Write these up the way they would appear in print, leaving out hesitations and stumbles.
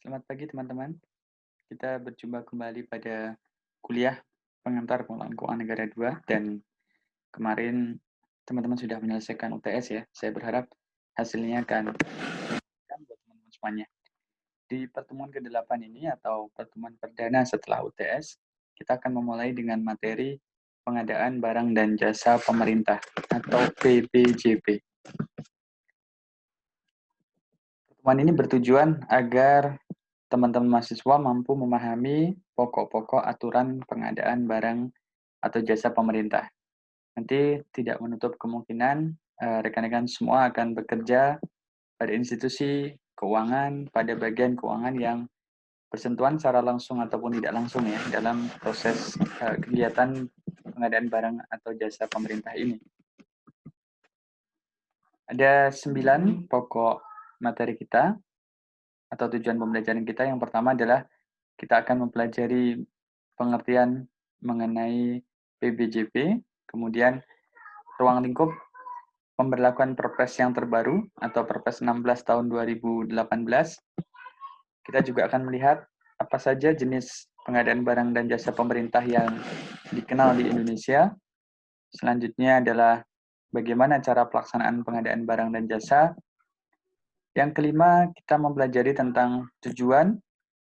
Selamat pagi teman-teman. Kita berjumpa kembali pada kuliah pengantar pengelolaan keuangan negara 2 dan kemarin teman-teman sudah menyelesaikan UTS ya. Saya berharap hasilnya akan menyenangkan buat teman-teman semuanya. Di pertemuan ke-8 ini atau pertemuan perdana setelah UTS, kita akan memulai dengan materi pengadaan barang dan jasa pemerintah atau PBJP. Pertemuan ini bertujuan agar teman-teman mahasiswa mampu memahami pokok-pokok aturan pengadaan barang atau jasa pemerintah. Nanti tidak menutup kemungkinan rekan-rekan semua akan bekerja pada institusi keuangan, pada bagian keuangan yang bersentuhan secara langsung ataupun tidak langsung ya dalam proses kegiatan pengadaan barang atau jasa pemerintah ini. Ada 9 pokok materi kita atau tujuan pembelajaran kita. Yang pertama adalah kita akan mempelajari pengertian mengenai PBJP, kemudian ruang lingkup pemberlakuan Perpres yang terbaru atau Perpres 16 tahun 2018. Kita juga akan melihat apa saja jenis pengadaan barang dan jasa pemerintah yang dikenal di Indonesia. Selanjutnya adalah bagaimana cara pelaksanaan pengadaan barang dan jasa. Yang kelima, kita mempelajari tentang tujuan,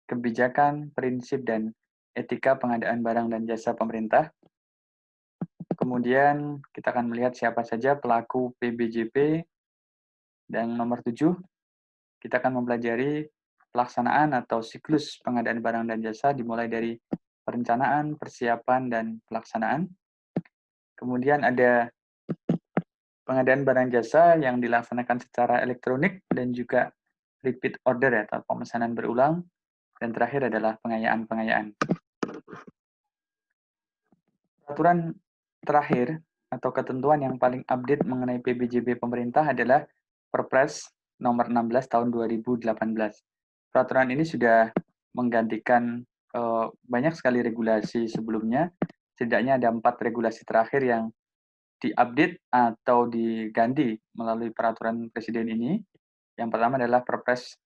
kebijakan, prinsip, dan etika pengadaan barang dan jasa pemerintah. Kemudian kita akan melihat siapa saja pelaku PBJP. Dan nomor 7, kita akan mempelajari pelaksanaan atau siklus pengadaan barang dan jasa dimulai dari perencanaan, persiapan, dan pelaksanaan. Kemudian ada pengadaan barang jasa yang dilaksanakan secara elektronik dan juga repeat order atau pemesanan berulang. Dan terakhir adalah pengayaan-pengayaan. Peraturan terakhir atau ketentuan yang paling update mengenai PBJP pemerintah adalah Perpres nomor 16 tahun 2018. Peraturan ini sudah menggantikan banyak sekali regulasi sebelumnya. Setidaknya ada 4 regulasi terakhir yang diupdate atau diganti melalui peraturan presiden ini. Yang pertama adalah Perpres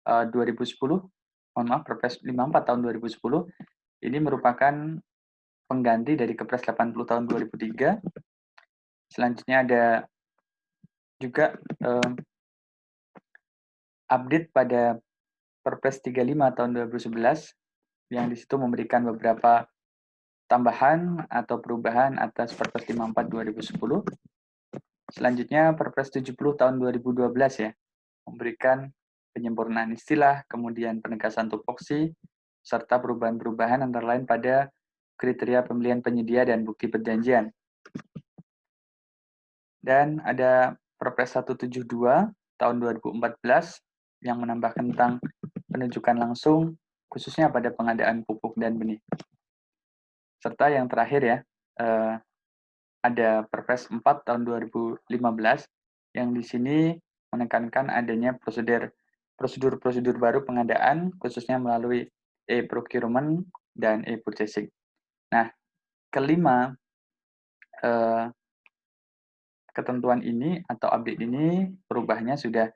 2010, Perpres 54 tahun 2010. Ini merupakan pengganti dari Kepres 80 tahun 2003. Selanjutnya ada juga update pada Perpres 35 tahun 2011 yang di situ memberikan beberapa tambahan atau perubahan atas Perpres 54 2010. Selanjutnya Perpres 70 tahun 2012 ya, memberikan penyempurnaan istilah, kemudian penegasan tupoksi, serta perubahan-perubahan antara lain pada kriteria pemilihan penyedia dan bukti perjanjian. Dan ada Perpres 172 tahun 2014 yang menambahkan tentang penunjukan langsung, khususnya pada pengadaan pupuk dan benih. Serta yang terakhir ya, ada Perpres 4 tahun 2015 yang di sini menekankan adanya prosedur baru pengadaan, khususnya melalui e-procurement dan e-purchasing. Nah, kelima ketentuan ini atau update ini perubahannya sudah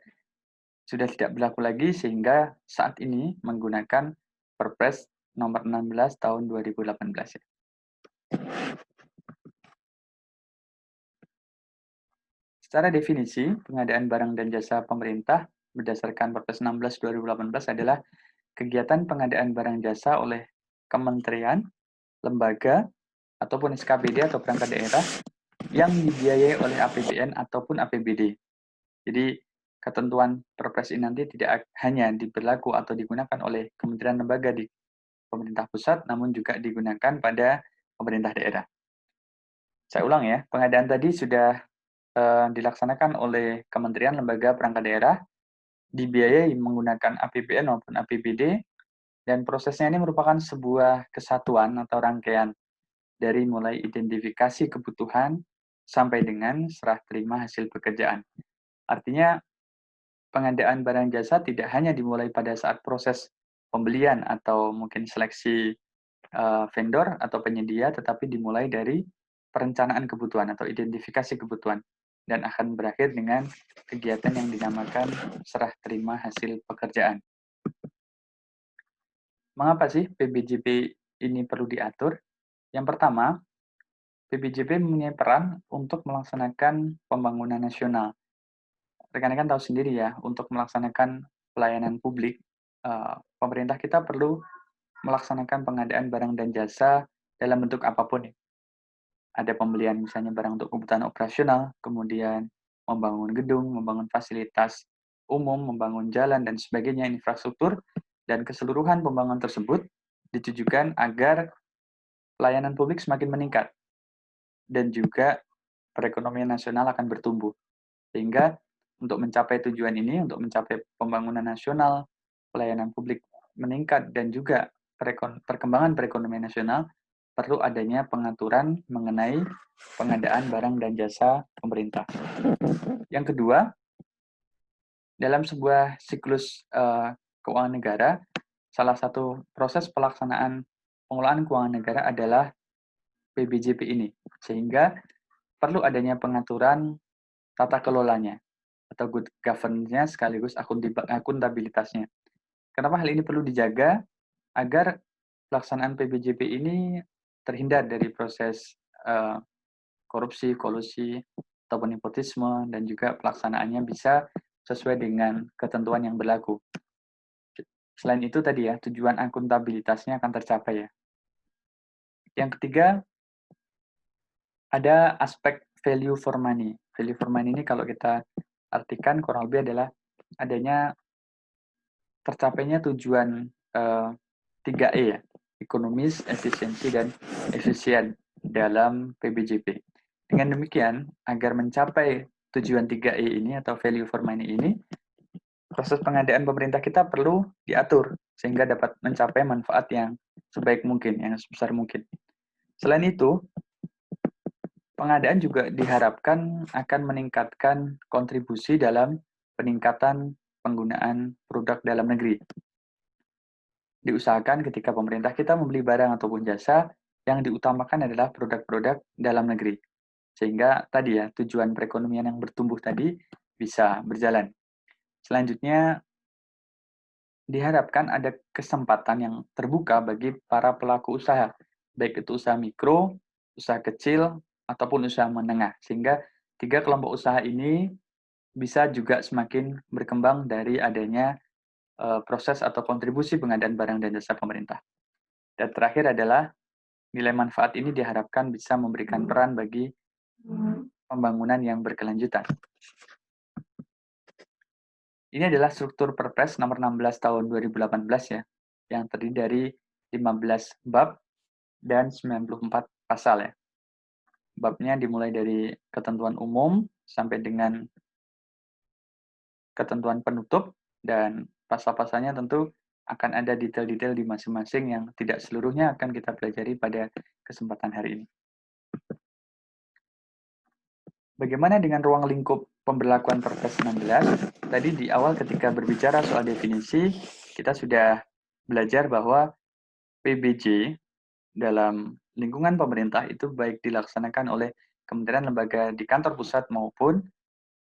tidak berlaku lagi sehingga saat ini menggunakan Perpres nomor 16 tahun 2018 ya. Secara definisi, pengadaan barang dan jasa pemerintah berdasarkan Perpres 16 2018 adalah kegiatan pengadaan barang jasa oleh kementerian, lembaga, ataupun SKPD atau perangkat daerah yang dibiayai oleh APBN ataupun APBD. Jadi, ketentuan Perpres ini nanti tidak hanya diberlaku atau digunakan oleh kementerian lembaga di pemerintah pusat, namun juga digunakan pada pemerintah daerah. Saya ulang ya, pengadaan tadi sudah dilaksanakan oleh kementerian, lembaga, perangkat daerah, dibiayai menggunakan APBN maupun APBD, dan prosesnya ini merupakan sebuah kesatuan atau rangkaian dari mulai identifikasi kebutuhan sampai dengan serah terima hasil pekerjaan. Artinya, pengadaan barang jasa tidak hanya dimulai pada saat proses pembelian atau mungkin seleksi vendor atau penyedia, tetapi dimulai dari perencanaan kebutuhan atau identifikasi kebutuhan dan akan berakhir dengan kegiatan yang dinamakan serah terima hasil pekerjaan. Mengapa sih PBJP ini perlu diatur? Yang pertama, PBJP mempunyai peran untuk melaksanakan pembangunan nasional. Rekan-rekan tahu sendiri ya, untuk melaksanakan pelayanan publik, pemerintah kita perlu melaksanakan pengadaan barang dan jasa dalam bentuk apapun ya. Ada pembelian misalnya barang untuk kebutuhan operasional, kemudian membangun gedung, membangun fasilitas umum, membangun jalan, dan sebagainya, infrastruktur, dan keseluruhan pembangunan tersebut ditujukan agar pelayanan publik semakin meningkat, dan juga perekonomian nasional akan bertumbuh. Sehingga untuk mencapai tujuan ini, untuk mencapai pembangunan nasional, pelayanan publik meningkat, dan juga perkembangan perekonomian nasional, perlu adanya pengaturan mengenai pengadaan barang dan jasa pemerintah. Yang kedua, dalam sebuah siklus keuangan negara, salah satu proses pelaksanaan pengelolaan keuangan negara adalah PBJP ini, sehingga perlu adanya pengaturan tata kelolanya atau good governance-nya sekaligus akuntabilitasnya. Kenapa hal ini perlu dijaga? Agar pelaksanaan PBJP ini terhindar dari proses korupsi, kolusi, ataupun nepotisme, dan juga pelaksanaannya bisa sesuai dengan ketentuan yang berlaku. Selain itu tadi ya, tujuan akuntabilitasnya akan tercapai ya. Yang ketiga, ada aspek value for money. Value for money ini kalau kita artikan kurang lebih adalah adanya tercapainya tujuan 3E ya, ekonomis, efisiensi, dan efisien dalam PBJP. Dengan demikian, agar mencapai tujuan 3E ini atau value for money ini, proses pengadaan pemerintah kita perlu diatur sehingga dapat mencapai manfaat yang sebaik mungkin, yang sebesar mungkin. Selain itu, pengadaan juga diharapkan akan meningkatkan kontribusi dalam peningkatan penggunaan produk dalam negeri. Diusahakan ketika pemerintah kita membeli barang ataupun jasa, yang diutamakan adalah produk-produk dalam negeri. Sehingga tadi ya, tujuan perekonomian yang bertumbuh tadi bisa berjalan. Selanjutnya, diharapkan ada kesempatan yang terbuka bagi para pelaku usaha, baik itu usaha mikro, usaha kecil, ataupun usaha menengah. Sehingga tiga kelompok usaha ini bisa juga semakin berkembang dari adanya proses atau kontribusi pengadaan barang dan jasa pemerintah. Dan terakhir adalah nilai manfaat ini diharapkan bisa memberikan peran bagi pembangunan yang berkelanjutan. Ini adalah struktur Perpres nomor 16 tahun 2018 ya, yang terdiri dari 15 bab dan 94 pasal ya. Babnya dimulai dari ketentuan umum sampai dengan ketentuan penutup, dan pasal-pasalnya tentu akan ada detail-detail di masing-masing yang tidak seluruhnya akan kita pelajari pada kesempatan hari ini. Bagaimana dengan ruang lingkup pemberlakuan Perpres 16? Tadi di awal ketika berbicara soal definisi, kita sudah belajar bahwa PBJ dalam lingkungan pemerintah itu baik dilaksanakan oleh kementerian lembaga di kantor pusat maupun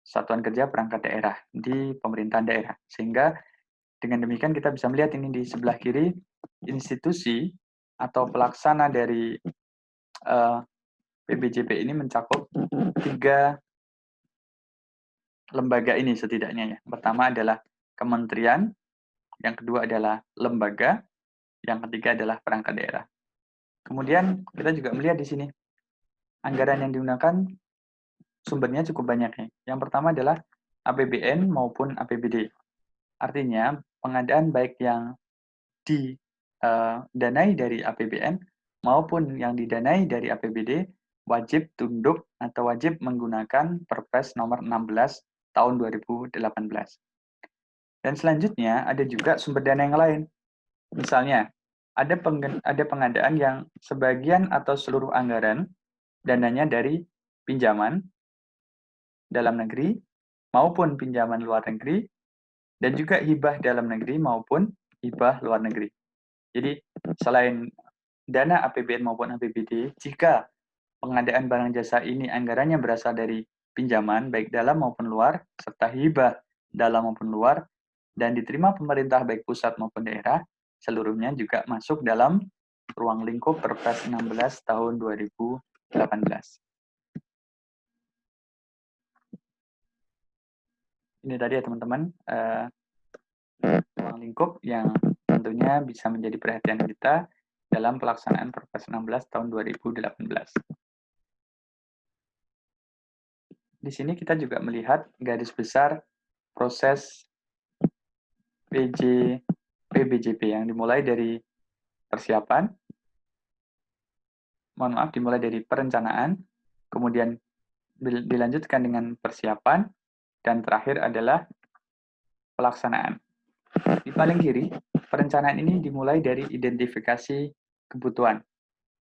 satuan kerja perangkat daerah di pemerintahan daerah. Sehingga dengan demikian kita bisa melihat ini di sebelah kiri, institusi atau pelaksana dari PBJP ini mencakup 3 lembaga ini setidaknya ya. Pertama adalah kementerian, yang kedua adalah lembaga, yang ketiga adalah perangkat daerah. Kemudian kita juga melihat di sini anggaran yang digunakan sumbernya cukup banyak ya. Yang pertama adalah APBN maupun APBD. Artinya pengadaan baik yang didanai dari APBN maupun yang didanai dari APBD wajib tunduk atau wajib menggunakan Perpres nomor 16 tahun 2018. Dan selanjutnya ada juga sumber dana yang lain. Misalnya, ada pengadaan yang sebagian atau seluruh anggaran dananya dari pinjaman dalam negeri maupun pinjaman luar negeri, dan juga hibah dalam negeri maupun hibah luar negeri. Jadi, selain dana APBN maupun APBD, jika pengadaan barang jasa ini anggarannya berasal dari pinjaman, baik dalam maupun luar, serta hibah dalam maupun luar, dan diterima pemerintah baik pusat maupun daerah, seluruhnya juga masuk dalam ruang lingkup Perpres 16 tahun 2018. Ini tadi ya teman-teman, ruang lingkup yang tentunya bisa menjadi perhatian kita dalam pelaksanaan Perpres 16 tahun 2018. Di sini kita juga melihat garis besar proses PBJP yang dimulai dari persiapan, dimulai dari perencanaan, kemudian dilanjutkan dengan persiapan, dan terakhir adalah pelaksanaan. Di paling kiri, perencanaan ini dimulai dari identifikasi kebutuhan.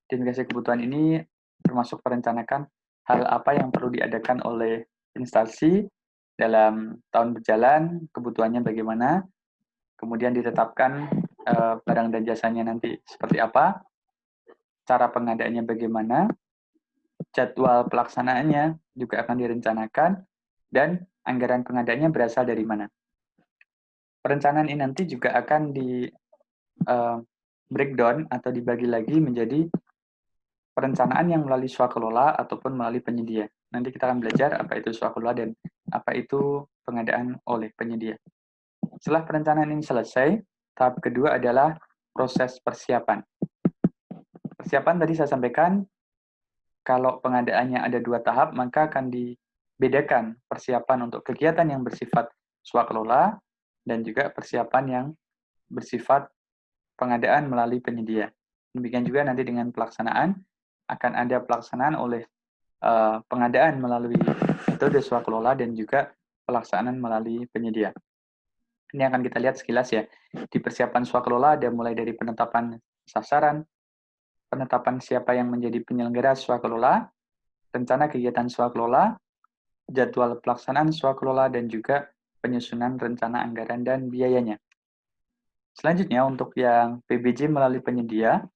Identifikasi kebutuhan ini termasuk merencanakan hal apa yang perlu diadakan oleh instansi dalam tahun berjalan, kebutuhannya bagaimana, kemudian ditetapkan barang dan jasanya nanti seperti apa, cara pengadaannya bagaimana, jadwal pelaksanaannya juga akan direncanakan, dan anggaran pengadaannya berasal dari mana. Perencanaan ini nanti juga akan di breakdown atau dibagi lagi menjadi perencanaan yang melalui swakelola ataupun melalui penyedia. Nanti kita akan belajar apa itu swakelola dan apa itu pengadaan oleh penyedia. Setelah perencanaan ini selesai, tahap kedua adalah proses persiapan. Persiapan tadi saya sampaikan, kalau pengadaannya ada 2 tahap, maka akan dibedakan persiapan untuk kegiatan yang bersifat swakelola dan juga persiapan yang bersifat pengadaan melalui penyedia. Demikian juga nanti dengan pelaksanaan, akan ada pelaksanaan oleh pengadaan melalui metode swakelola dan juga pelaksanaan melalui penyedia. Ini akan kita lihat sekilas ya. Di persiapan swakelola ada mulai dari penetapan sasaran, penetapan siapa yang menjadi penyelenggara swakelola, rencana kegiatan swakelola, jadwal pelaksanaan swakelola, dan juga penyusunan rencana anggaran dan biayanya. Selanjutnya untuk yang PBJ melalui penyedia,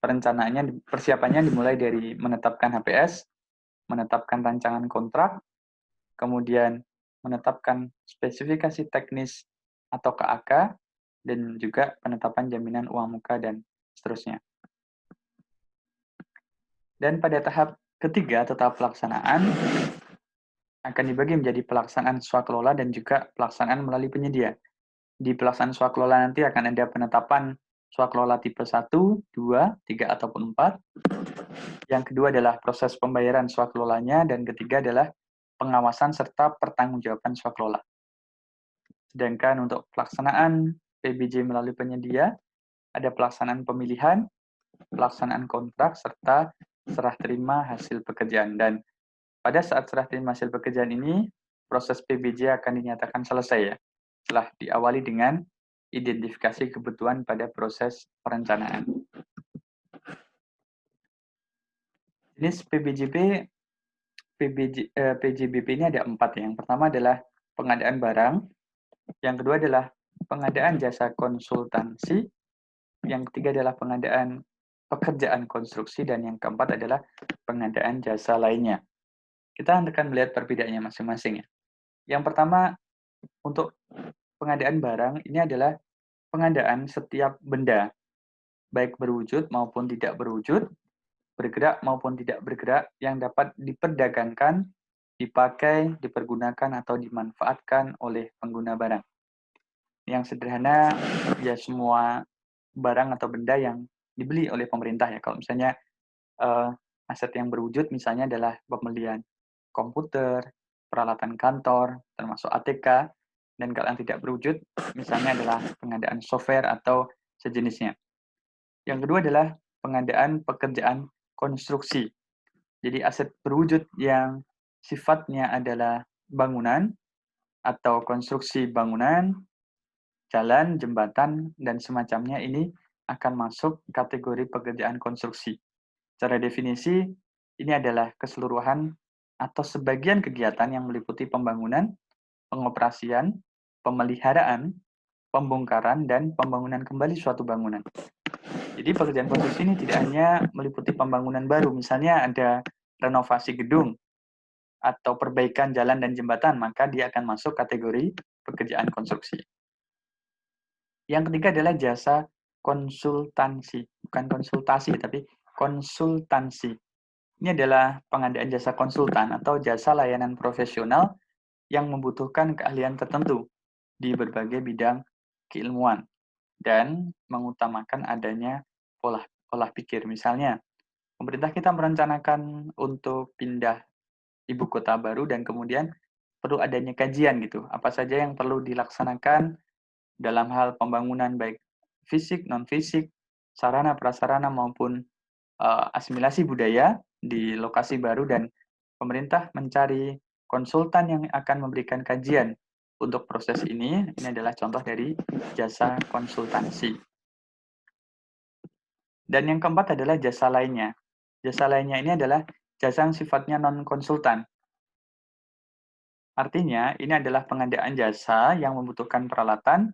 persiapannya dimulai dari menetapkan HPS, menetapkan rancangan kontrak, kemudian menetapkan spesifikasi teknis atau KAK, dan juga penetapan jaminan uang muka, dan seterusnya. Dan pada tahap ketiga atau tahap pelaksanaan, akan dibagi menjadi pelaksanaan swakelola dan juga pelaksanaan melalui penyedia. Di pelaksanaan swakelola nanti akan ada penetapan swakelola tipe 1, 2, 3, ataupun 4. Yang kedua adalah proses pembayaran swakelolanya, dan ketiga adalah pengawasan serta pertanggungjawaban swakelola. Sedangkan untuk pelaksanaan PBJ melalui penyedia, ada pelaksanaan pemilihan, pelaksanaan kontrak, serta serah terima hasil pekerjaan. Dan pada saat serah terima hasil pekerjaan ini, proses PBJ akan dinyatakan selesai ya, setelah diawali dengan identifikasi kebutuhan pada proses perencanaan. Jenis PJBP ini ada 4 ya. Yang pertama adalah pengadaan barang, yang kedua adalah pengadaan jasa konsultansi, yang ketiga adalah pengadaan pekerjaan konstruksi, dan yang keempat adalah pengadaan jasa lainnya. Kita akan melihat perbedaannya masing-masing ya. Yang pertama, untuk pengadaan barang, ini adalah pengadaan setiap benda, baik berwujud maupun tidak berwujud, bergerak maupun tidak bergerak, yang dapat diperdagangkan, dipakai, dipergunakan, atau dimanfaatkan oleh pengguna barang. Yang sederhana, ya semua barang atau benda yang dibeli oleh pemerintah ya. Kalau misalnya aset yang berwujud misalnya adalah pembelian komputer, peralatan kantor, termasuk ATK, dan kalau yang tidak berwujud misalnya adalah pengadaan software atau sejenisnya. Yang kedua adalah pengadaan pekerjaan konstruksi. Jadi aset berwujud yang sifatnya adalah bangunan atau konstruksi bangunan, jalan, jembatan, dan semacamnya ini akan masuk kategori pekerjaan konstruksi. Secara definisi, ini adalah keseluruhan atau sebagian kegiatan yang meliputi pembangunan, pengoperasian, pemeliharaan, pembongkaran, dan pembangunan kembali suatu bangunan. Jadi pekerjaan konstruksi ini tidak hanya meliputi pembangunan baru, misalnya ada renovasi gedung atau perbaikan jalan dan jembatan, maka dia akan masuk kategori pekerjaan konstruksi. Yang ketiga adalah jasa konsultansi, bukan konsultasi, tapi konsultansi. Ini adalah pengadaan jasa konsultan atau jasa layanan profesional yang membutuhkan keahlian tertentu di berbagai bidang keilmuan dan mengutamakan adanya olah pikir. Misalnya, pemerintah kita merencanakan untuk pindah ibu kota baru dan kemudian perlu adanya kajian gitu. Apa saja yang perlu dilaksanakan dalam hal pembangunan baik fisik, non-fisik, sarana, prasarana maupun asimilasi budaya di lokasi baru dan pemerintah mencari konsultan yang akan memberikan kajian untuk proses ini. Ini adalah contoh dari jasa konsultansi. Dan yang keempat adalah jasa lainnya. Jasa lainnya ini adalah jasa yang sifatnya non-konsultan. Artinya, ini adalah pengadaan jasa yang membutuhkan peralatan,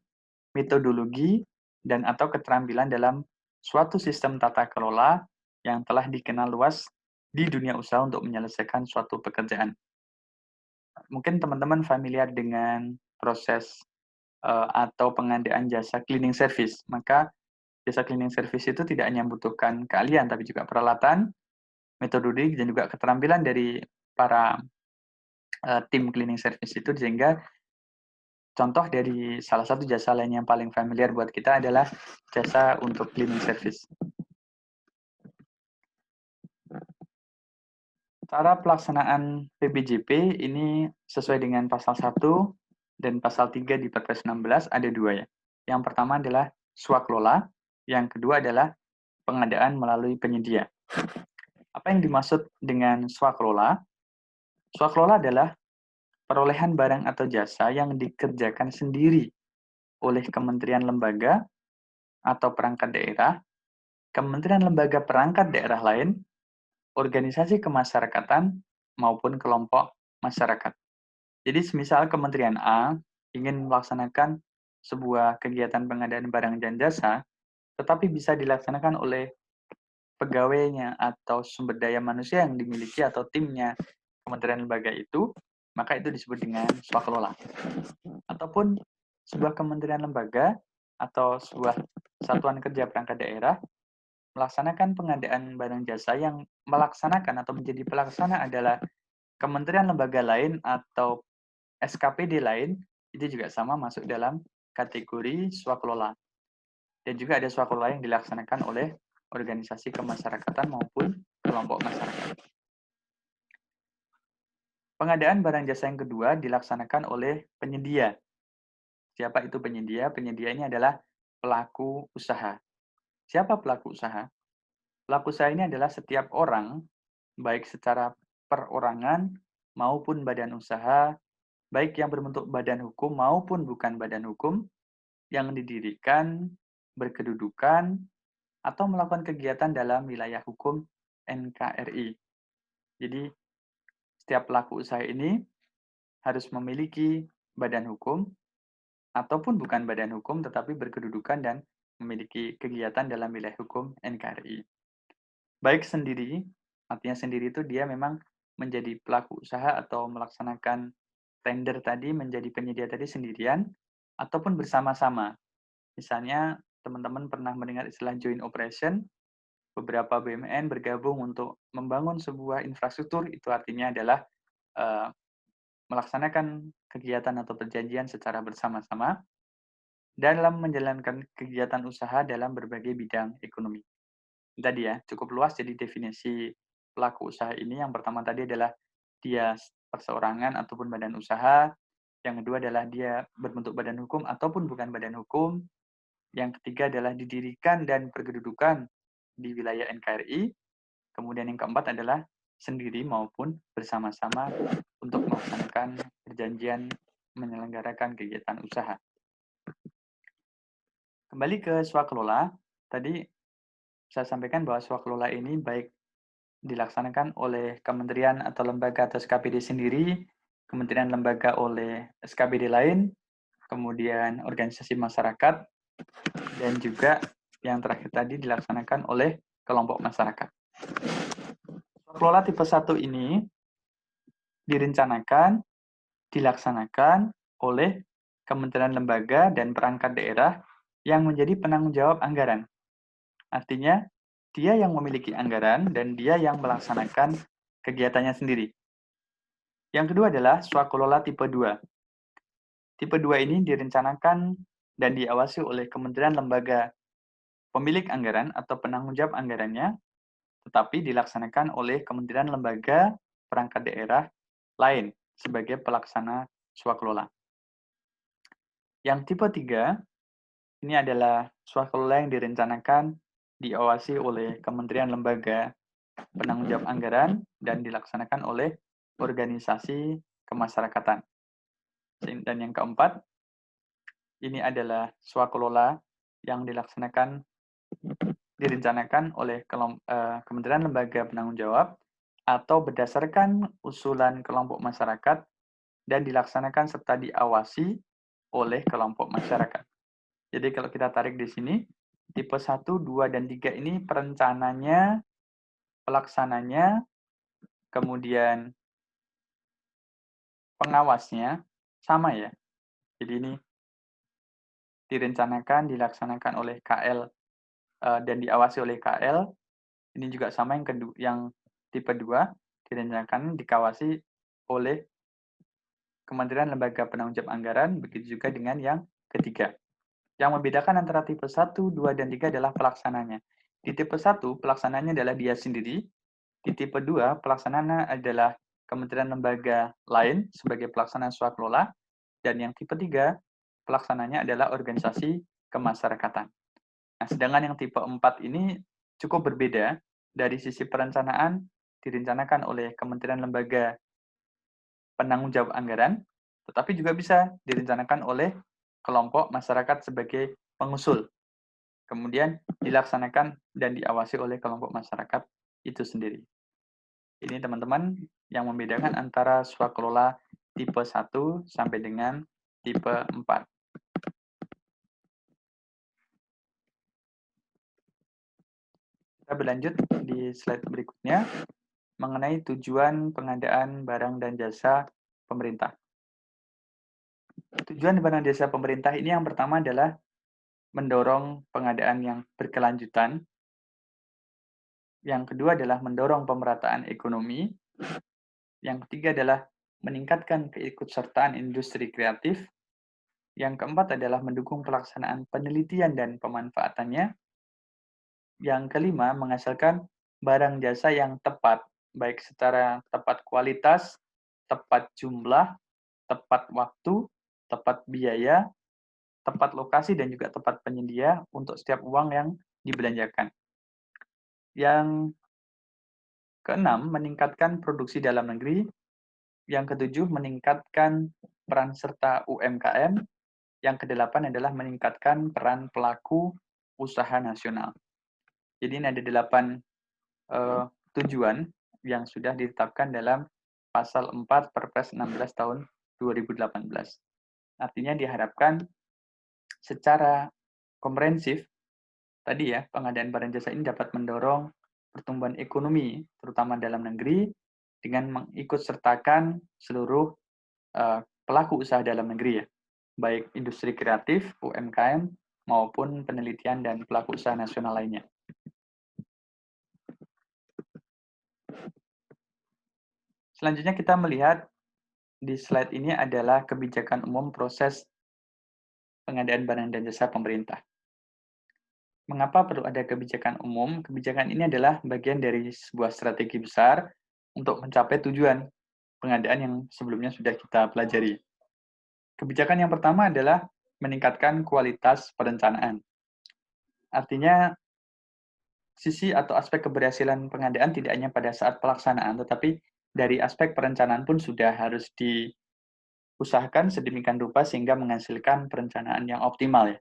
metodologi, dan atau keterampilan dalam suatu sistem tata kelola yang telah dikenal luas di dunia usaha untuk menyelesaikan suatu pekerjaan. Mungkin teman-teman familiar dengan proses atau pengadaan jasa cleaning service. Maka jasa cleaning service itu tidak hanya membutuhkan keahlian, tapi juga peralatan, metodologi, dan juga keterampilan dari para tim cleaning service itu, sehingga contoh dari salah satu jasa lain yang paling familiar buat kita adalah jasa untuk cleaning service. Cara pelaksanaan PBJP ini sesuai dengan pasal 1 dan pasal 3 di Perpres 16 ada dua ya. Yang pertama adalah swaklola, yang kedua adalah pengadaan melalui penyedia. Apa yang dimaksud dengan swaklola? Swaklola adalah perolehan barang atau jasa yang dikerjakan sendiri oleh kementerian lembaga atau perangkat daerah, kementerian lembaga perangkat daerah lain, organisasi kemasyarakatan, maupun kelompok masyarakat. Jadi semisal Kementerian A ingin melaksanakan sebuah kegiatan pengadaan barang dan jasa, tetapi bisa dilaksanakan oleh pegawainya atau sumber daya manusia yang dimiliki atau timnya kementerian lembaga itu, maka itu disebut dengan swaklola. Ataupun sebuah kementerian lembaga atau sebuah satuan kerja perangkat daerah melaksanakan pengadaan barang jasa yang melaksanakan atau menjadi pelaksana adalah kementerian lembaga lain atau SKPD lain, itu juga sama masuk dalam kategori swaklola. Dan juga ada swaklola yang dilaksanakan oleh organisasi kemasyarakatan maupun kelompok masyarakat. Pengadaan barang jasa yang kedua dilaksanakan oleh penyedia. Siapa itu penyedia? Penyedia ini adalah pelaku usaha. Siapa pelaku usaha? Pelaku usaha ini adalah setiap orang, baik secara perorangan maupun badan usaha, baik yang berbentuk badan hukum maupun bukan badan hukum, yang didirikan, berkedudukan, atau melakukan kegiatan dalam wilayah hukum NKRI. Jadi, setiap pelaku usaha ini harus memiliki badan hukum, ataupun bukan badan hukum, tetapi berkedudukan dan memiliki kegiatan dalam wilayah hukum NKRI. Baik sendiri, artinya sendiri itu dia memang menjadi pelaku usaha atau melaksanakan tender tadi, menjadi penyedia tadi sendirian, ataupun bersama-sama. Misalnya, teman-teman pernah mendengar istilah joint operation, beberapa BUMN bergabung untuk membangun sebuah infrastruktur, itu artinya adalah melaksanakan kegiatan atau perjanjian secara bersama-sama dalam menjalankan kegiatan usaha dalam berbagai bidang ekonomi. Tadi ya, cukup luas jadi definisi pelaku usaha ini. Yang pertama tadi adalah dia perseorangan ataupun badan usaha. Yang kedua adalah dia berbentuk badan hukum ataupun bukan badan hukum. Yang ketiga adalah didirikan dan berkedudukan di wilayah NKRI. Kemudian yang keempat adalah sendiri maupun bersama-sama untuk melaksanakan perjanjian menyelenggarakan kegiatan usaha. Kembali ke swaklola, tadi saya sampaikan bahwa swaklola ini baik dilaksanakan oleh kementerian atau lembaga atau SKPD sendiri, kementerian lembaga oleh SKPD lain, kemudian organisasi masyarakat, dan juga yang terakhir tadi dilaksanakan oleh kelompok masyarakat. Swaklola tipe 1 ini direncanakan, dilaksanakan oleh kementerian lembaga dan perangkat daerah yang menjadi penanggung jawab anggaran. Artinya, dia yang memiliki anggaran dan dia yang melaksanakan kegiatannya sendiri. Yang kedua adalah swakelola tipe 2. Tipe 2 ini direncanakan dan diawasi oleh kementerian lembaga pemilik anggaran atau penanggung jawab anggarannya, tetapi dilaksanakan oleh kementerian lembaga perangkat daerah lain sebagai pelaksana swakelola. Yang tipe 3, ini adalah swakelola yang direncanakan, diawasi oleh kementerian lembaga penanggung jawab anggaran, dan dilaksanakan oleh organisasi kemasyarakatan. Dan yang keempat, ini adalah swakelola yang direncanakan oleh kementerian lembaga penanggung jawab atau berdasarkan usulan kelompok masyarakat dan dilaksanakan serta diawasi oleh kelompok masyarakat. Jadi kalau kita tarik di sini, tipe 1, 2, dan 3 ini perencananya, pelaksananya, kemudian pengawasnya sama ya. Jadi ini direncanakan, dilaksanakan oleh KL, dan diawasi oleh KL. Ini juga sama yang tipe 2, direncanakan, dikawasi oleh Kementerian Lembaga Penanggung Jawab Anggaran, begitu juga dengan yang ketiga. Yang membedakan antara tipe 1, 2, dan 3 adalah pelaksananya. Di tipe 1, pelaksananya adalah dia sendiri. Di tipe 2, pelaksananya adalah kementerian lembaga lain sebagai pelaksana swakelola. Dan yang tipe 3, pelaksananya adalah organisasi kemasyarakatan. Nah, sedangkan yang tipe 4 ini cukup berbeda. Dari sisi perencanaan, direncanakan oleh kementerian lembaga penanggung jawab anggaran, tetapi juga bisa direncanakan oleh kelompok masyarakat sebagai pengusul. Kemudian dilaksanakan dan diawasi oleh kelompok masyarakat itu sendiri. Ini teman-teman yang membedakan antara swakelola tipe 1 sampai dengan tipe 4. Kita berlanjut di slide berikutnya mengenai tujuan pengadaan barang dan jasa pemerintah. Tujuan barang dan jasa pemerintah ini yang pertama adalah mendorong pengadaan yang berkelanjutan. Yang kedua adalah mendorong pemerataan ekonomi. Yang ketiga adalah meningkatkan keikutsertaan industri kreatif. Yang keempat adalah mendukung pelaksanaan penelitian dan pemanfaatannya. Yang kelima, menghasilkan barang jasa yang tepat, baik secara tepat kualitas, tepat jumlah, tepat waktu, tepat biaya, tepat lokasi, dan juga tepat penyedia untuk setiap uang yang dibelanjakan. Yang keenam, meningkatkan produksi dalam negeri. Yang ketujuh, meningkatkan peran serta UMKM. Yang kedelapan adalah meningkatkan peran pelaku usaha nasional. Jadi ini ada 8 tujuan yang sudah ditetapkan dalam pasal 4 Perpres 16 tahun 2018. Artinya diharapkan secara komprehensif, tadi ya, pengadaan barang jasa ini dapat mendorong pertumbuhan ekonomi, terutama dalam negeri, dengan mengikutsertakan seluruh pelaku usaha dalam negeri ya, baik industri kreatif, UMKM, maupun penelitian dan pelaku usaha nasional lainnya. Selanjutnya kita melihat di slide ini adalah kebijakan umum proses pengadaan barang dan jasa pemerintah. Mengapa perlu ada kebijakan umum? Kebijakan ini adalah bagian dari sebuah strategi besar untuk mencapai tujuan pengadaan yang sebelumnya sudah kita pelajari. Kebijakan yang pertama adalah meningkatkan kualitas perencanaan. Artinya, sisi atau aspek keberhasilan pengadaan tidak hanya pada saat pelaksanaan, tetapi dari aspek perencanaan pun sudah harus diusahakan sedemikian rupa sehingga menghasilkan perencanaan yang optimal ya.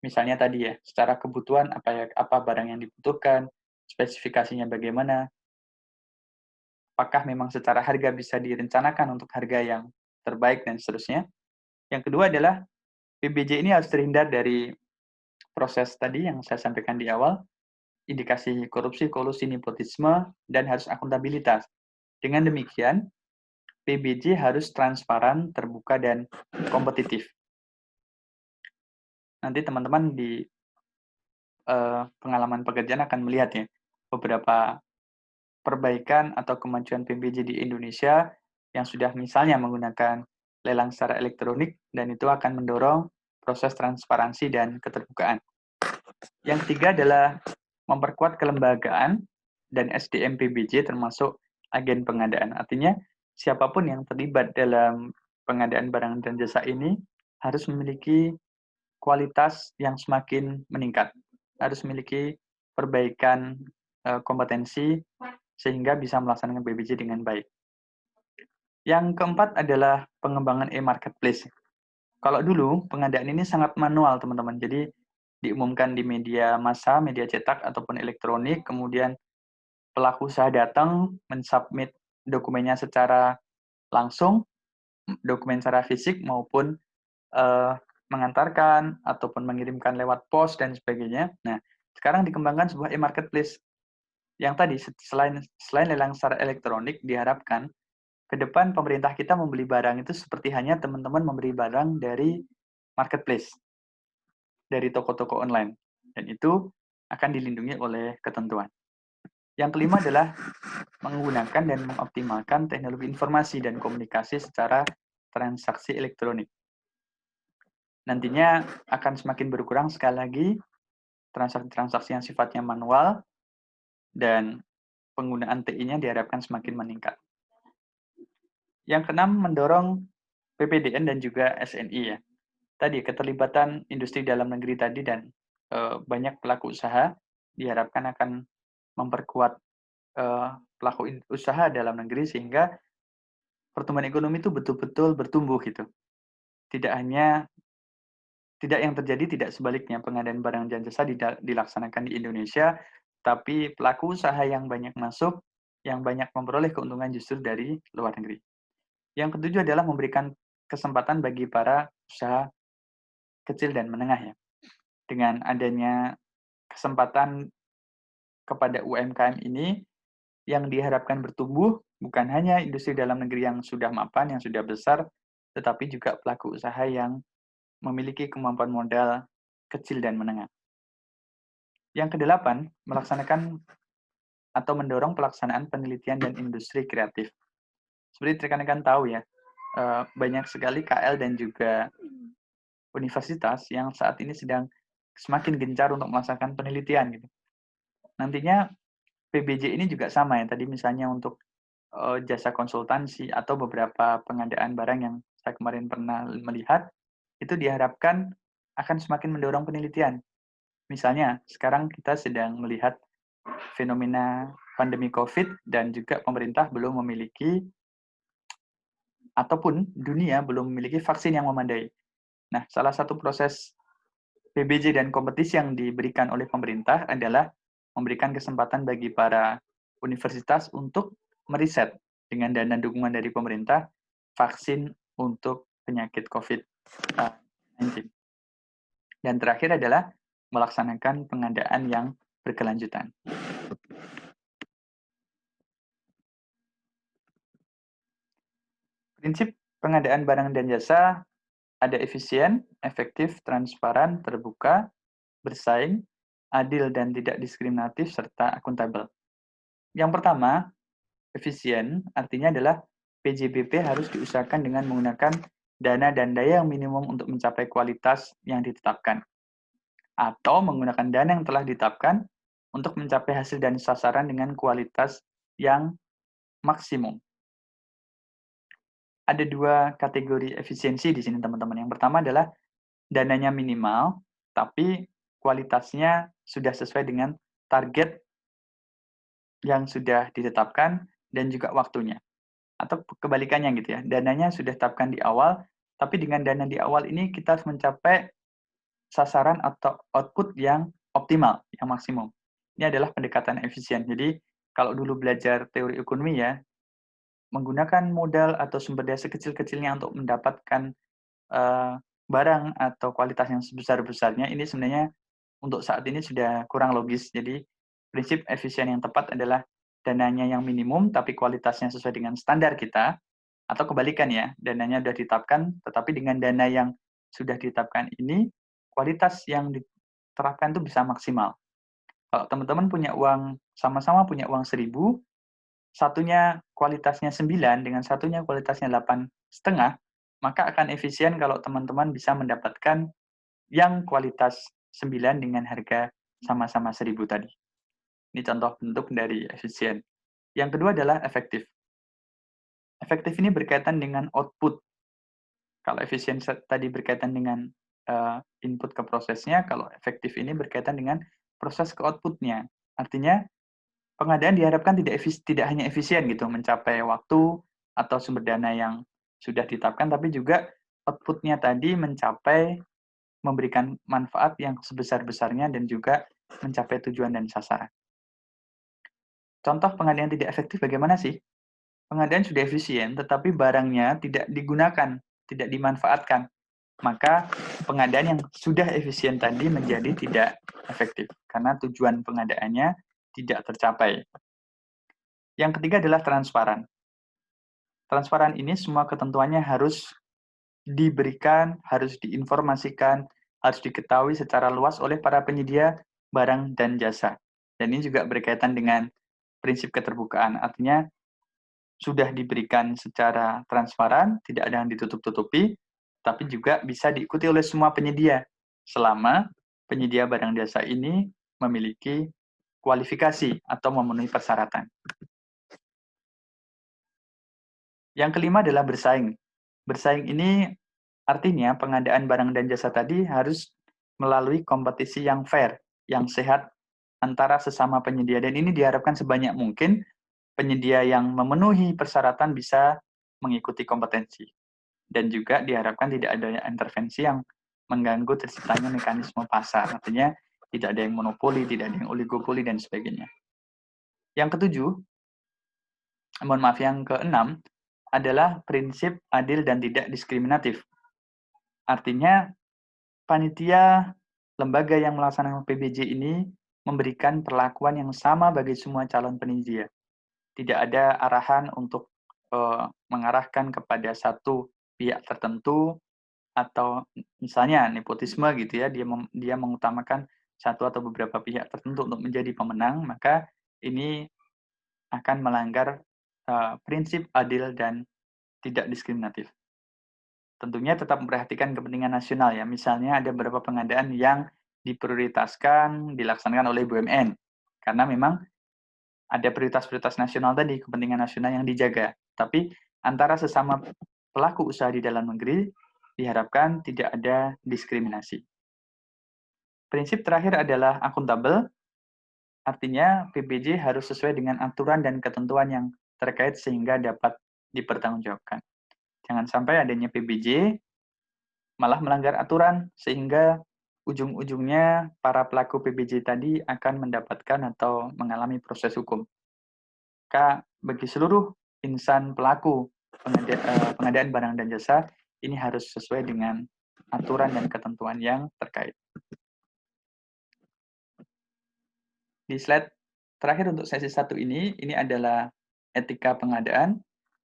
Misalnya tadi ya, secara kebutuhan apa barang yang dibutuhkan, spesifikasinya bagaimana, apakah memang secara harga bisa direncanakan untuk harga yang terbaik dan seterusnya. Yang kedua adalah PBJ ini harus terhindar dari proses tadi yang saya sampaikan di awal, indikasi korupsi, kolusi, nepotisme, dan harus akuntabilitas. Dengan demikian, PBJ harus transparan, terbuka, dan kompetitif. nanti teman-teman di pengalaman pekerjaan akan melihat ya, beberapa perbaikan atau kemajuan PBJ di Indonesia yang sudah misalnya menggunakan lelang secara elektronik, dan itu akan mendorong proses transparansi dan keterbukaan. Yang ketiga adalah memperkuat kelembagaan dan SDM PBJ termasuk agen pengadaan. Artinya, siapapun yang terlibat dalam pengadaan barang dan jasa ini harus memiliki kualitas yang semakin meningkat, harus memiliki perbaikan kompetensi sehingga bisa melaksanakan PBJ dengan baik. Yang keempat adalah pengembangan e-marketplace. Kalau dulu pengadaan ini sangat manual, teman-teman. Jadi diumumkan di media massa, media cetak ataupun elektronik, kemudian pelaku usaha datang mensubmit dokumennya secara langsung, dokumen secara fisik maupun mengantarkan ataupun mengirimkan lewat pos dan sebagainya. Nah, sekarang dikembangkan sebuah e-marketplace yang tadi selain lelang secara elektronik diharapkan ke depan pemerintah kita membeli barang itu seperti hanya teman-teman membeli barang dari marketplace, dari toko-toko online. Dan itu akan dilindungi oleh ketentuan. Yang kelima adalah menggunakan dan mengoptimalkan teknologi informasi dan komunikasi secara transaksi elektronik. Nantinya akan semakin berkurang sekali lagi transaksi-transaksi yang sifatnya manual dan penggunaan TI-nya diharapkan semakin meningkat. Yang keenam, mendorong PPDN dan juga SNI ya. Tadi keterlibatan industri dalam negeri tadi dan banyak pelaku usaha diharapkan akan memperkuat pelaku usaha dalam negeri sehingga pertumbuhan ekonomi itu betul-betul bertumbuh gitu. Tidak yang terjadi tidak sebaliknya pengadaan barang dan jasa dilaksanakan di Indonesia, tapi pelaku usaha yang banyak masuk, yang banyak memperoleh keuntungan justru dari luar negeri. Yang ketujuh adalah memberikan kesempatan bagi para usaha kecil dan menengah ya. Dengan adanya kesempatan kepada UMKM ini yang diharapkan bertumbuh bukan hanya industri dalam negeri yang sudah mapan, yang sudah besar, tetapi juga pelaku usaha yang memiliki kemampuan modal kecil dan menengah. Yang kedelapan, melaksanakan atau mendorong pelaksanaan penelitian dan industri kreatif. Seperti rekan-rekan tahu ya, banyak sekali KL dan juga universitas yang saat ini sedang semakin gencar untuk melaksanakan penelitian gitu. Nantinya PBJ ini juga sama ya, tadi misalnya untuk jasa konsultansi atau beberapa pengadaan barang yang saya kemarin pernah melihat, itu diharapkan akan semakin mendorong penelitian. Misalnya, sekarang kita sedang melihat fenomena pandemi COVID dan juga pemerintah belum memiliki ataupun dunia belum memiliki vaksin yang memadai. Nah, salah satu proses PBJ dan kompetisi yang diberikan oleh pemerintah adalah memberikan kesempatan bagi para universitas untuk meriset dengan dana dukungan dari pemerintah vaksin untuk penyakit COVID-19. Dan terakhir adalah melaksanakan pengadaan yang berkelanjutan. Prinsip pengadaan barang dan jasa ada efisien, efektif, transparan, terbuka, bersaing, adil dan tidak diskriminatif, serta akuntabel. Yang pertama, efisien artinya adalah PJBP harus diusahakan dengan menggunakan dana dan daya yang minimum untuk mencapai kualitas yang ditetapkan. Atau menggunakan dana yang telah ditetapkan untuk mencapai hasil dan sasaran dengan kualitas yang maksimum. Ada dua kategori efisiensi di sini, teman-teman. Yang pertama adalah dananya minimal, tapi kualitasnya sudah sesuai dengan target yang sudah ditetapkan dan juga waktunya. Atau kebalikannya gitu ya, dananya sudah ditetapkan di awal, tapi dengan dana di awal ini kita harus mencapai sasaran atau output yang optimal, yang maksimum. Ini adalah pendekatan efisien. Jadi, kalau dulu belajar teori ekonomi ya, menggunakan modal atau sumber daya sekecil-kecilnya untuk mendapatkan barang atau kualitas yang sebesar-besarnya, ini sebenarnya untuk saat ini sudah kurang logis. Jadi, prinsip efisien yang tepat adalah dananya yang minimum, tapi kualitasnya sesuai dengan standar kita, atau kebalikan ya, dananya sudah ditetapkan, tetapi dengan dana yang sudah ditetapkan ini, kualitas yang diterapkan itu bisa maksimal. Kalau teman-teman punya uang, sama-sama punya uang 1.000, satunya kualitasnya 9 dengan satunya kualitasnya 8,5, maka akan efisien kalau teman-teman bisa mendapatkan yang kualitas 9 dengan harga sama-sama 1.000 tadi. Ini contoh bentuk dari efisien. Yang kedua adalah efektif. Efektif ini berkaitan dengan output. Kalau efisien tadi berkaitan dengan input ke prosesnya, kalau efektif ini berkaitan dengan proses ke output-nya. Artinya, pengadaan diharapkan tidak hanya efisien gitu, mencapai waktu atau sumber dana yang sudah ditetapkan, tapi juga output-nya tadi mencapai memberikan manfaat yang sebesar-besarnya dan juga mencapai tujuan dan sasaran. Contoh pengadaan tidak efektif bagaimana sih? Pengadaan sudah efisien, tetapi barangnya tidak digunakan, tidak dimanfaatkan. Maka pengadaan yang sudah efisien tadi menjadi tidak efektif, karena tujuan pengadaannya tidak tercapai. Yang ketiga adalah transparan. Transparan ini semua ketentuannya harus diberikan, harus diinformasikan, harus diketahui secara luas oleh para penyedia barang dan jasa. Dan ini juga berkaitan dengan prinsip keterbukaan, artinya sudah diberikan secara transparan, tidak ada yang ditutup-tutupi, tapi juga bisa diikuti oleh semua penyedia, selama penyedia barang jasa ini memiliki kualifikasi atau memenuhi persyaratan. Yang kelima adalah bersaing. Bersaing ini artinya pengadaan barang dan jasa tadi harus melalui kompetisi yang fair, yang sehat antara sesama penyedia. Dan ini diharapkan sebanyak mungkin penyedia yang memenuhi persyaratan bisa mengikuti kompetensi. Dan juga diharapkan tidak ada intervensi yang mengganggu terciptanya mekanisme pasar. Artinya tidak ada yang monopoli, tidak ada yang oligopoli, dan sebagainya. Yang ketujuh, mohon maaf, yang keenam adalah prinsip adil dan tidak diskriminatif. Artinya, panitia lembaga yang melaksanakan PBJ ini memberikan perlakuan yang sama bagi semua calon penyedia. Tidak ada arahan untuk mengarahkan kepada satu pihak tertentu atau misalnya nepotisme gitu ya, dia mengutamakan satu atau beberapa pihak tertentu untuk menjadi pemenang, maka ini akan melanggar prinsip adil dan tidak diskriminatif. Tentunya tetap memperhatikan kepentingan nasional ya. Misalnya ada beberapa pengadaan yang diprioritaskan dilaksanakan oleh BUMN karena memang ada prioritas-prioritas nasional tadi, kepentingan nasional yang dijaga. Tapi antara sesama pelaku usaha di dalam negeri diharapkan tidak ada diskriminasi. Prinsip terakhir adalah akuntabel, artinya PBJ harus sesuai dengan aturan dan ketentuan yang terkait sehingga dapat dipertanggungjawabkan. Jangan sampai adanya PBJ malah melanggar aturan sehingga ujung-ujungnya para pelaku PBJ tadi akan mendapatkan atau mengalami proses hukum. Maka bagi seluruh insan pelaku pengadaan barang dan jasa, ini harus sesuai dengan aturan dan ketentuan yang terkait. Di slide terakhir untuk sesi 1 ini adalah etika pengadaan,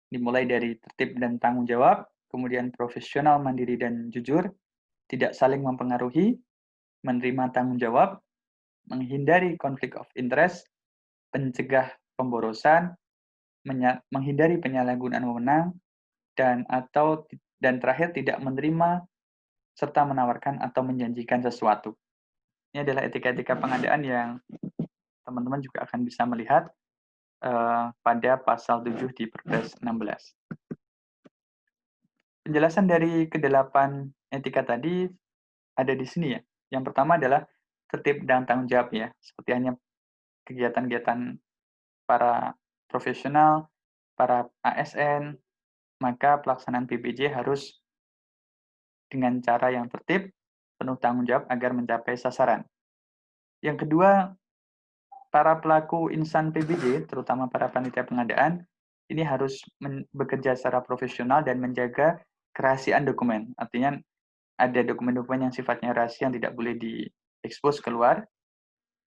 dimulai dari tertib dan tanggung jawab, kemudian profesional, mandiri, dan jujur, tidak saling mempengaruhi, menerima tanggung jawab, menghindari konflik of interest, pencegah pemborosan, menghindari penyalahgunaan wewenang, dan terakhir tidak menerima serta menawarkan atau menjanjikan sesuatu. Ini adalah etika-etika pengadaan yang teman-teman juga akan bisa melihat pada pasal 7 di Perpres 16. Penjelasan dari ke-8 etika tadi ada di sini ya. Yang pertama adalah tertib dan tanggung jawab ya. Seperti hanya kegiatan-kegiatan para profesional, para ASN, maka pelaksanaan PBJ harus dengan cara yang tertib, penuh tanggung jawab agar mencapai sasaran. Yang kedua, para pelaku insan PBJ, terutama para panitia pengadaan, ini harus bekerja secara profesional dan menjaga kerahasiaan dokumen. Artinya ada dokumen-dokumen yang sifatnya rahasia yang tidak boleh diekspos keluar.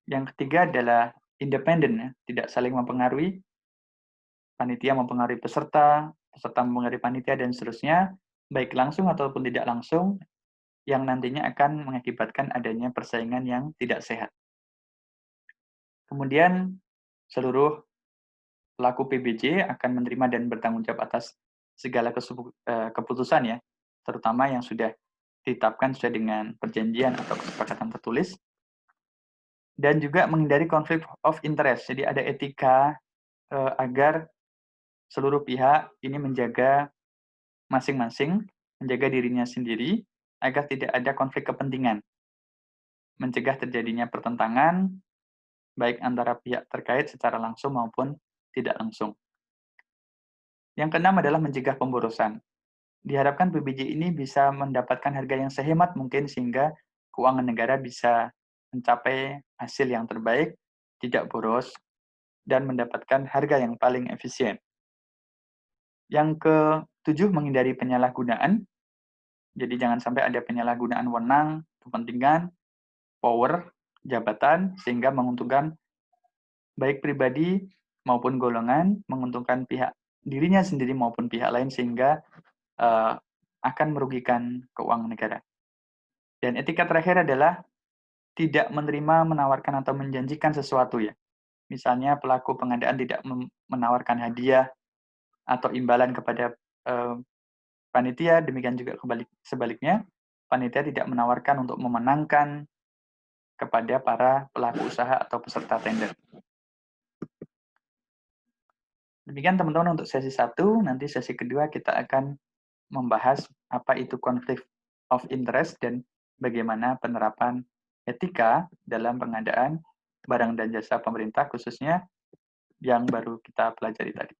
Yang ketiga adalah independen, ya, tidak saling mempengaruhi. Panitia mempengaruhi peserta, peserta mempengaruhi panitia, dan seterusnya, baik langsung ataupun tidak langsung. yang nantinya akan mengakibatkan adanya persaingan yang tidak sehat. Kemudian, seluruh pelaku PBJ akan menerima dan bertanggung jawab atas segala keputusan ya, terutama yang sudah ditetapkan sesuai dengan perjanjian atau kesepakatan tertulis, dan juga menghindari konflik of interest. Jadi ada etika agar seluruh pihak ini menjaga masing-masing, menjaga dirinya sendiri, agar tidak ada konflik kepentingan, mencegah terjadinya pertentangan, baik antara pihak terkait secara langsung maupun tidak langsung. Yang keenam adalah mencegah pemborosan. Diharapkan PBJ ini bisa mendapatkan harga yang sehemat mungkin sehingga keuangan negara bisa mencapai hasil yang terbaik, tidak boros, dan mendapatkan harga yang paling efisien. Yang ketujuh, menghindari penyalahgunaan. Jadi jangan sampai ada penyalahgunaan wewenang, kepentingan, power, jabatan, sehingga menguntungkan baik pribadi maupun golongan, menguntungkan pihak dirinya sendiri maupun pihak lain, sehingga akan merugikan keuangan negara. Dan etika terakhir adalah tidak menerima, menawarkan, atau menjanjikan sesuatu ya. Misalnya pelaku pengadaan tidak menawarkan hadiah atau imbalan kepada panitia, demikian juga sebaliknya, panitia tidak menawarkan untuk memenangkan kepada para pelaku usaha atau peserta tender. Demikian teman-teman untuk sesi 1, nanti sesi kedua kita akan membahas apa itu konflik of interest dan bagaimana penerapan etika dalam pengadaan barang dan jasa pemerintah, khususnya yang baru kita pelajari tadi.